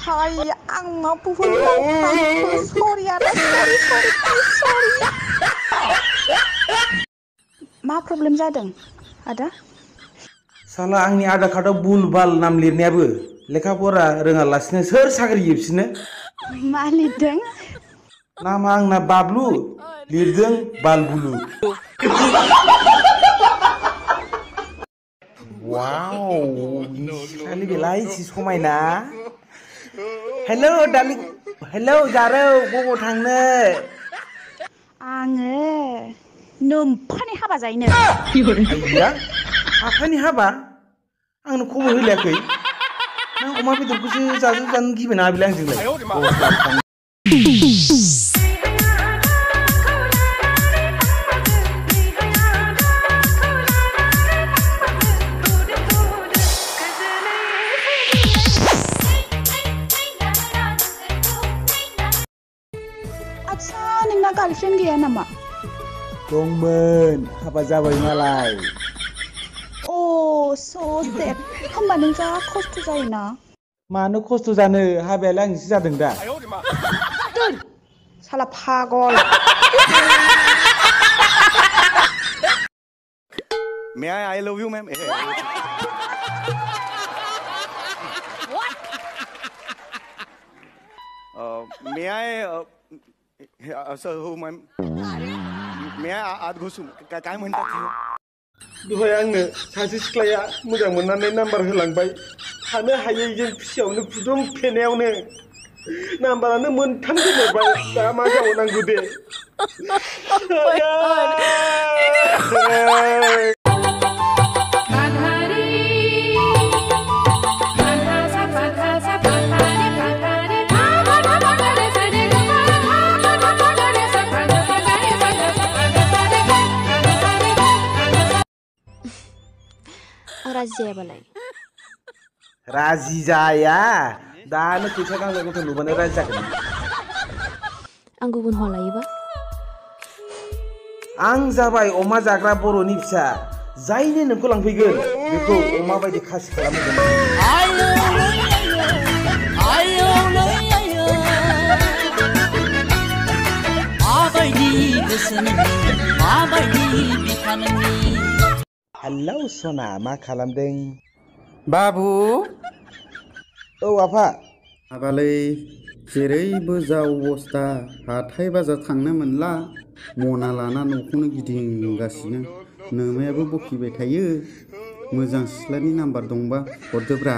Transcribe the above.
sayang maupun sorry ada sorry. Ma problem जादों ada? Salah आंनि आधार कार्डआव बुलबाल नाम लिरनायाबो लेखा फरा रोङालासिनो सोर साख्रि होफिनो? मा लिरदों? नामा आंना बाबलु लिरदों बालबुलु। Wow, sekali belai si समायना। Hello darling, hello जारौ बबाव थांनो? आङो नोम्फानि हाबा जाहैनो। आइया आफानि हाबा आंनो खबर होलायाखै नों अमा बेदरखौसो जानो गिबायना बिलाय आंजोंलाय। आच्छा नोंना गार्लफ्रेन्ड गैया नामा? दंमोन हाबा जाबाय मालाय। so sad. होमबा नों जा खस्थ' जायोना? मानो खस्थ' जानो हाबायालाय आंसो जादों दा। साला पागल। May I love you, ma'am? What? May I sir हो ma'am? May I आत घुसू काय म्हणतात? दहाय आंनो सासे सिख्लाया मोजां मोननानै नाम्बार होलांबाय थानो हायैजों खुसियावनो गुदुं फेनायावनो नाम्बारानो मोनथाम गोमोरबाय दा मा जाबावनांगौ दे। राजि जायाबालाय? राजि जाया दानो फैसा गांनाय गथ' नुबानो राजि जागोन। आं गुबुन हौवा लायोबा? आं जाबाय अमा जाग्रा बर'नि फिसा जायनो नोंखौ लांफैगोन बेखौ अमा बायदि खासि खालामगोन। हेलौ सना मा खालामदों? बाबु औ आफा हाबालै जेरैबो जा अबस्था हाथाय बाजार थांनो मोनला मना लाना न'खौनो गिदिंगासिनो नोमायाबो बखिबाय थायो मोजां सिख्लानि नाम्बार दंबा हरदोब्रा।